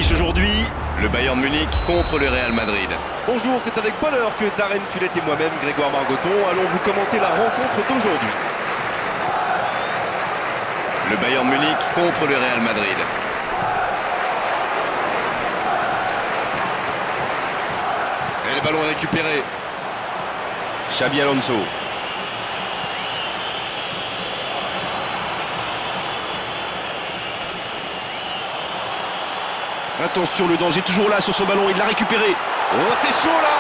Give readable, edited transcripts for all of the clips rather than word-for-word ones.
l'affiche aujourd'hui. Le Bayern Munich contre le Real Madrid. Bonjour, c'est avec bonheur que Darren Tulette et moi-même, Grégoire Margoton, allons vous commenter la rencontre d'aujourd'hui. Le Bayern Munich contre le Real Madrid. Et le ballon est récupéré. Xabi Alonso. Attention, le danger toujours là sur son ballon, il l'a récupéré. Oh, c'est chaud là!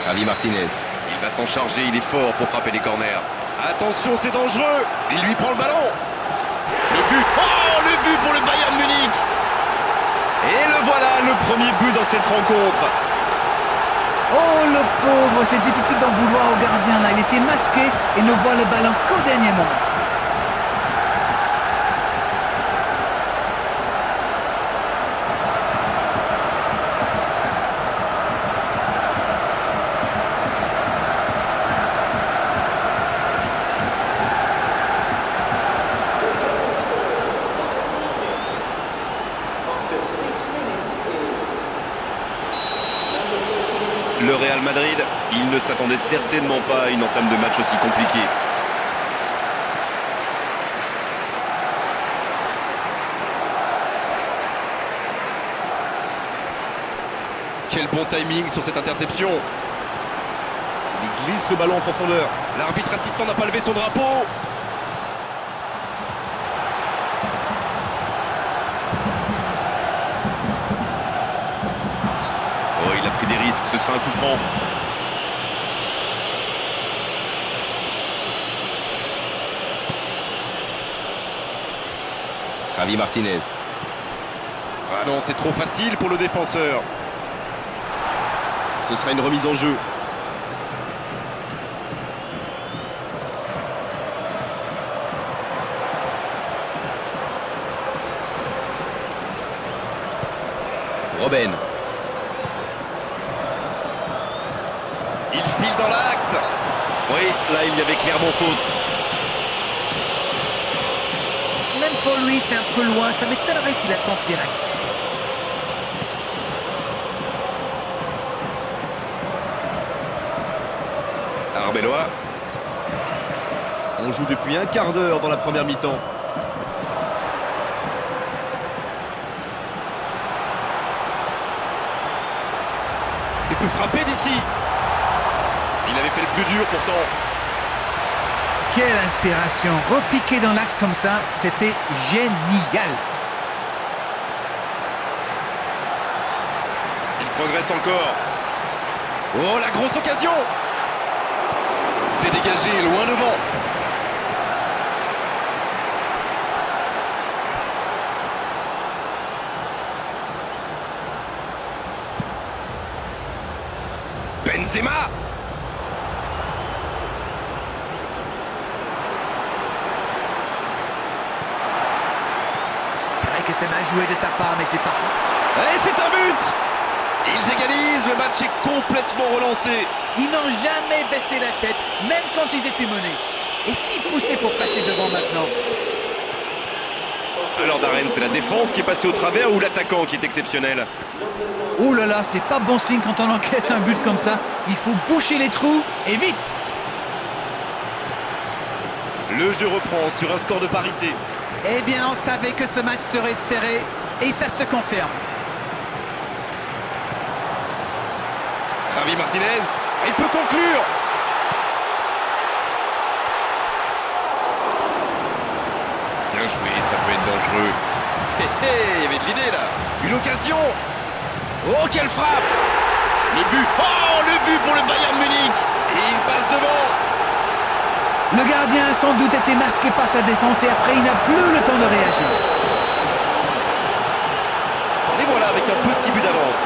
Javi Martinez. Il va s'en charger, il est fort pour frapper les corners. Attention, c'est dangereux! Il lui prend le ballon. Le but. Oh, le but pour le Bayern Munich. Et le voilà, le premier but dans cette rencontre. Oh le pauvre, c'est difficile d'en vouloir au gardien là, il était masqué et ne voit le ballon qu'au dernier moment. Le Real Madrid, il ne s'attendait certainement pas à une entame de match aussi compliquée. Quel bon timing sur cette interception. Il glisse le ballon en profondeur. L'arbitre assistant n'a pas levé son drapeau. Oh, il a pris des risques, ce sera un coup franc. Javi Martinez. Ah non, c'est trop facile pour le défenseur. Ce sera une remise en jeu. Robben. Il file dans l'axe. Oui, là il y avait clairement faute. Même pour lui, c'est un peu loin, ça m'étonnerait qu'il attende direct. Arbeloa. On joue depuis un quart d'heure dans la première mi-temps. Il peut frapper d'ici. Il avait fait le plus dur pourtant. Quelle inspiration, repiquer dans l'axe comme ça, c'était génial. Il progresse encore. Oh, la grosse occasion! C'est dégagé, loin devant. Benzema! C'est vrai que c'est mal joué de sa part, mais c'est pas... Et c'est un but! Ils égalisent, le match est complètement relancé. Ils n'ont jamais baissé la tête, même quand ils étaient menés. Et s'ils poussaient pour passer devant maintenant? Alors Darren, c'est la défense qui est passée au travers ou l'attaquant qui est exceptionnel? Ouh là là, c'est pas bon signe quand on encaisse un but comme ça. Il faut boucher les trous, et vite! Le jeu reprend sur un score de parité. Eh bien, on savait que ce match serait serré, et ça se confirme. Javi Martinez, il peut conclure. Bien joué, ça peut être dangereux. Il y avait de l'idée là. Une occasion. Oh, quelle frappe! Le but. Oh, le but pour le Bayern Munich. Et il passe devant. Le gardien a sans doute été masqué par sa défense et après il n'a plus le temps de réagir. Et voilà avec un petit but d'avance.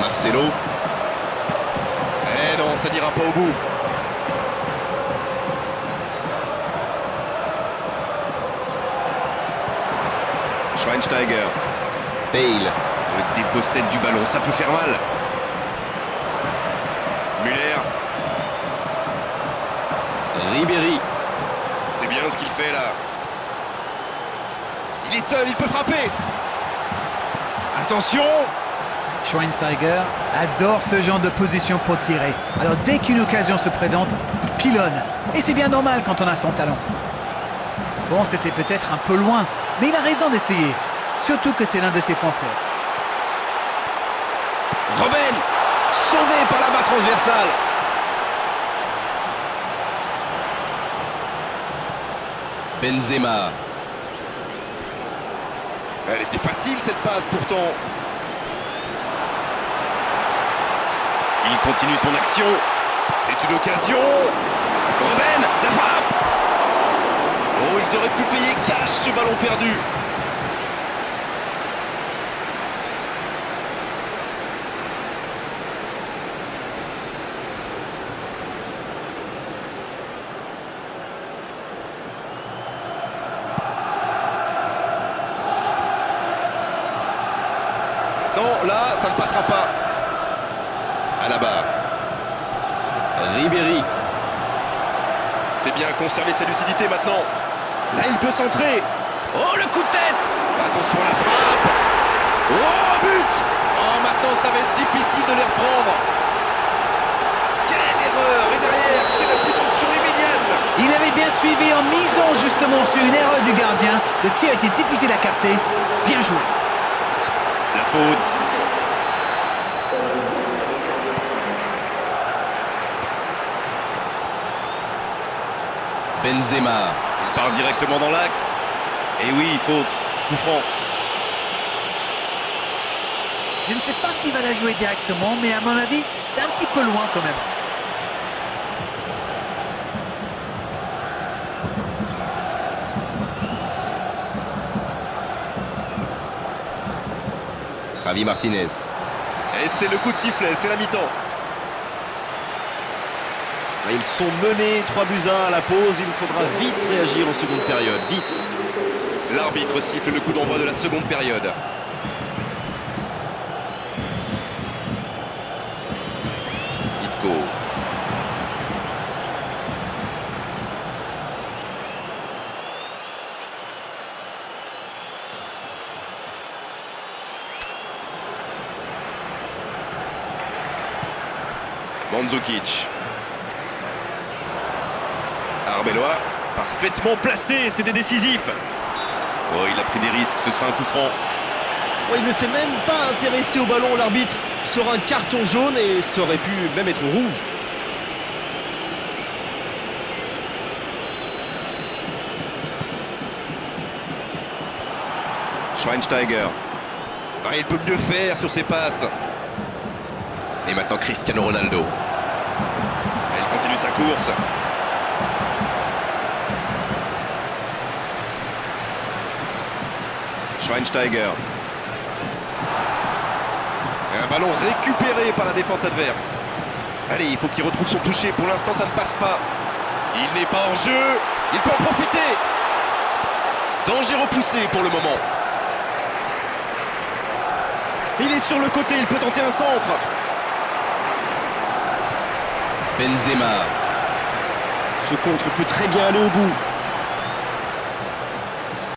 Marcelo. Eh non, ça n'ira pas au bout. Schweinsteiger. Bale. Le dépossède du ballon, ça peut faire mal. Müller. Ribéry. C'est bien ce qu'il fait là. Il est seul, il peut frapper. Attention. Schweinsteiger adore ce genre de position pour tirer. Alors dès qu'une occasion se présente, il pilonne. Et c'est bien normal quand on a son talent. Bon, c'était peut-être un peu loin, mais il a raison d'essayer. Surtout que c'est l'un de ses points forts. Robben, sauvé par la barre transversale. Benzema. Elle était facile cette passe pourtant. Il continue son action. C'est une occasion. Robben, la frappe. Oh, ils auraient pu payer cash ce ballon perdu. Non, là, ça ne passera pas. Alaba. Ribéry. C'est bien conserver sa lucidité maintenant. Là, il peut centrer. Oh, le coup de tête. Attention à la frappe. Oh, but. Oh, maintenant, ça va être difficile de les reprendre. Quelle erreur. Et derrière, c'est la punition immédiate. Il avait bien suivi en misant justement sur une erreur du gardien. Le tir était difficile à capter. Bien joué. La faute. Benzema. Il part directement dans l'axe. Et oui, faute. Coup franc. Je ne sais pas s'il va la jouer directement, mais à mon avis, c'est un petit peu loin quand même. Javi Martinez. Et c'est le coup de sifflet, c'est la mi-temps. Ils sont menés 3-1 à la pause. Il faudra vite réagir en seconde période. Vite. L'arbitre siffle le coup d'envoi de la seconde période. Isco. Mandzukic. Arbeloa, parfaitement placé, c'était décisif. Oh, il a pris des risques, ce sera un coup franc. Oh, il ne s'est même pas intéressé au ballon. L'arbitre sera un carton jaune et ça aurait pu même être rouge. Schweinsteiger. Ah, il peut mieux faire sur ses passes. Et maintenant Cristiano Ronaldo. Elle continue sa course. Schweinsteiger. Un ballon récupéré par la défense adverse. Allez, il faut qu'il retrouve son toucher. Pour l'instant, ça ne passe pas. Il n'est pas en jeu. Il peut en profiter. Danger repoussé pour le moment. Il est sur le côté. Il peut tenter un centre. Benzema. Ce contre peut très bien aller au bout.